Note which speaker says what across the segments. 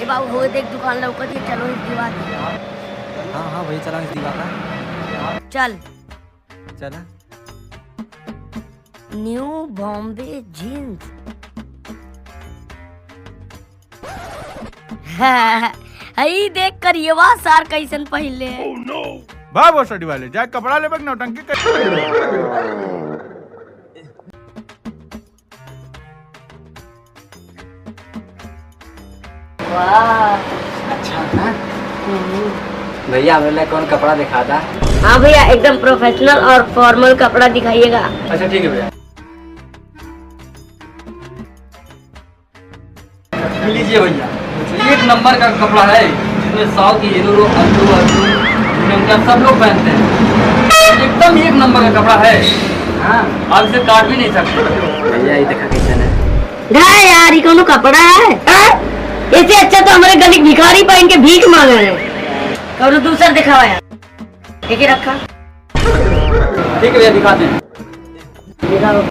Speaker 1: बाबू हो देख दुकान लौकत है, चलो इस दीवार पे।
Speaker 2: हाँ हाँ वही चला इस दीवार का।
Speaker 1: चल।
Speaker 2: चला।
Speaker 1: New Bombay jeans. हई देख कर ये वाह सार कैसन पहले है।
Speaker 3: वाह भोसड़ी वाले जाए कपड़ा ले नौटंकी कर।
Speaker 2: अच्छा था भैया, मेरे लिए कौन कपड़ा दिखा था?
Speaker 1: हाँ भैया एकदम प्रोफेशनल और फॉर्मल कपड़ा दिखाइएगा।
Speaker 2: अच्छा ठीक है भैया। लीजिए भैया, एक नंबर का कपड़ा है जिसमें साउथ की हीरो अल्लू अर्जुन सब लोग पहनते हैं। एकदम एक नंबर का कपड़ा है। हाँ, आप इसे काट भी नहीं सकते। भैया ये देखा कैसा है?
Speaker 1: यार ये कौन कपड़ा है? इससे अच्छा तो हमारे गली भिखारी पहन के भीख मांग रहे हैं। कौन दूसरा दिखावा यार। एक ही रखा।
Speaker 2: ठीक है भैया दिखाते हैं।
Speaker 1: दिखाओ।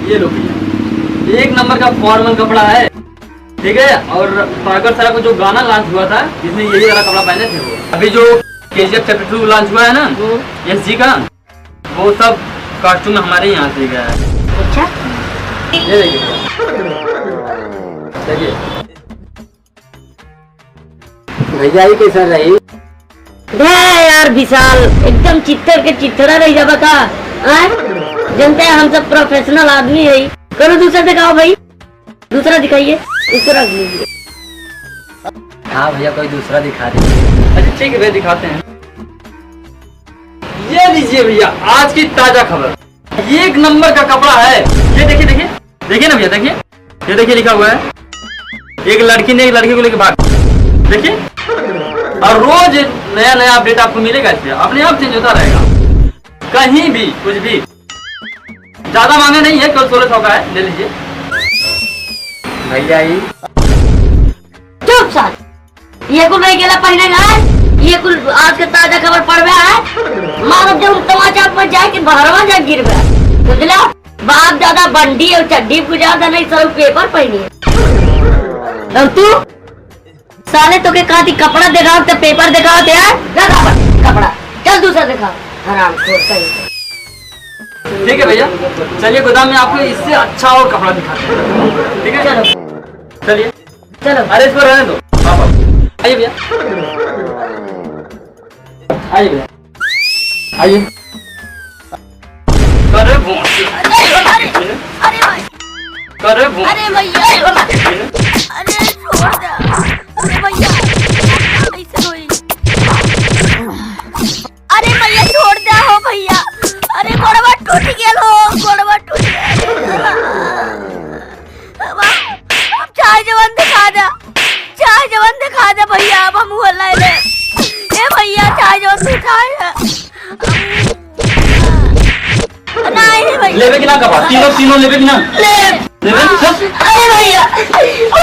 Speaker 2: ये लो भैया, एक नंबर का फॉर्मल कपड़ा है, ठीक है। और पागल सरा को जो गाना लॉन्च हुआ था जिसने यही वाला कपड़ा पहने थे, वो अभी जो KGF चैप्टर 2 लॉन्च हुआ है ना यस जी का, वो सब कॉस्ट्यूम हमारे यहाँ से गया है।
Speaker 1: अच्छा
Speaker 2: ये देखिए भैया ये कैसा रही?
Speaker 1: यार विशाल एकदम चित्तर के चित्तरा रही जा बता। जनता है हम सब प्रोफेशनल आदमी है। करो दूसरा दिखाओ भाई, दूसरा दिखाइए, इसको रख लीजिए।
Speaker 2: हाँ भैया कोई दूसरा दिखा दीजिए। अच्छा ठीक है भैया दिखाते हैं। ये लीजिए भैया आज की ताजा खबर, एक नंबर का कपड़ा है। ये देखिए देखिए देखिए ना भैया, देखिए ये देखिए लिखा हुआ है एक लड़की ने एक लड़की को लेकर भाग। देखिए, और रोज नया नया अपडेट आपको मिलेगा, इससे अपने आप चेंज होता रहेगा। कहीं भी कुछ भी ज्यादा महंगा नहीं है, केवल 1600 का है, ले लीजिए भैया। ये
Speaker 1: चुप साल, ये कुल नहीं गेला पहनेगा। ये कुल आज का ताजा खबर पढ़वे है। मारो जब तमाचा पर जाए कि बाहरवा जा गिर गया, बुझला? बाप दादा बंडी और चड्डी को ज्यादा नहीं, सब पेपर पहनी है। और तू साले तो के कहा थी कपड़ा दिखाओ तो पेपर दिखाओ थे यार। कपड़ा चल दूसरा दिखाओ, हराम खोर कहीं।
Speaker 2: ठीक है भैया, चलिए गोदाम में आपको इससे अच्छा और कपड़ा दिखाते हैं, ठीक है?
Speaker 1: चलो
Speaker 2: चलिए
Speaker 1: चलो।
Speaker 2: अरे इसको रहने दो, आइए भैया, आइए भैया, आइए। करे
Speaker 1: अरे भाई,
Speaker 2: करे
Speaker 1: अरे भैया, अरे छोड़ दे, अरे भैया कैसे होई? अरे भैया छोड़ दे हो भैया, अरे गोड़वा टूट गया हो, गोड़वा टूट गया। अब चाय जवान दिखा दे, चाय जवान दिखा दे भैया। अब हम हुआ ले ले, ए भैया चाय जवान दिखा दे। नहीं भैया
Speaker 2: लेवे कि ना कपड़ा, तीनों लेवे कि ना लेवे?
Speaker 1: अरे भैया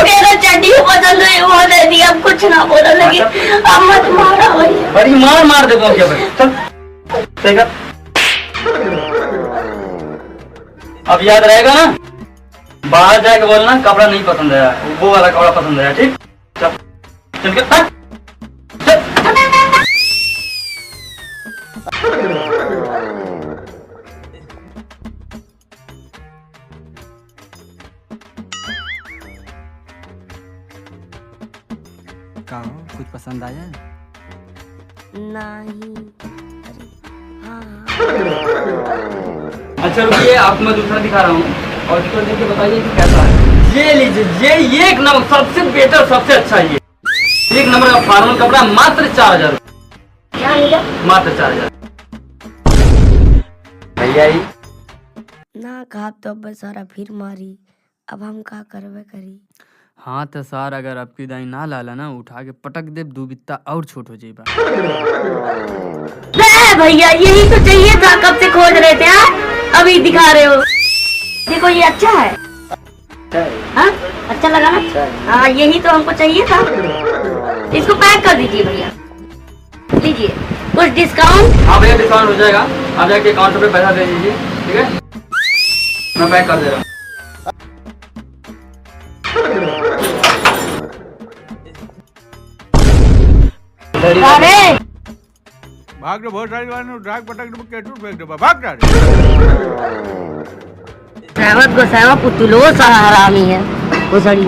Speaker 1: मेरा चड्डी पसंद है, वो दे दिया। अब कुछ ना बोला लगी, अब मत मारो भैया।
Speaker 2: बड़ी मार देता हूँ क्या भाई? चल ठीक है, अब याद रहेगा ना, बाहर जाके बोलना कपड़ा नहीं पसंद है, वो वाला कपड़ा पसंद है, ठीक? चल चल के चल।
Speaker 4: कहो कुछ पसंद आया?
Speaker 1: नहीं। हाँ
Speaker 2: अच्छा रुकिए, आपको मैं दूसरा दिखा रहा हूँ और इसको देख के बताइए कि कैसा है। ये लीजिए, ये एक नंबर सबसे बेटर सबसे अच्छा, ये एक नंबर का फॉर्मल कपड़ा, मात्र 4000
Speaker 1: क्या मिला?
Speaker 2: मात्र 4000 भैया। ये
Speaker 1: ना कहा तो अब सारा फिर मारी, अब हम का करवे करी?
Speaker 4: हाँ तो सर अगर आपकी दाई ना लाला ना, उठा के पटक दे, दो बित्ता और छोट हो जाएगा।
Speaker 1: भैया यही तो चाहिए था, कब से खोज रहे थे। अभी दिखा रहे हो, देखो ये अच्छा है। हाँ अच्छा लगा ना? हाँ यही तो हमको चाहिए था। इसको पैक कर दीजिए भैया, लीजिए कुछ डिस्काउंट।
Speaker 2: हाँ भैया डिस्काउंट हो जाएगा, आप जाके अकाउंट पे पैसा दे दीजिए, ठीक है? मैं पैक कर दे रहा हूँ।
Speaker 1: अरे
Speaker 3: भाग रे बहुत सारी वाले उठा के पटक दे केटू फेंक दे भाग जा रे।
Speaker 1: सहमत को सहमत पुतुलो सा हरामी है वो सड़ी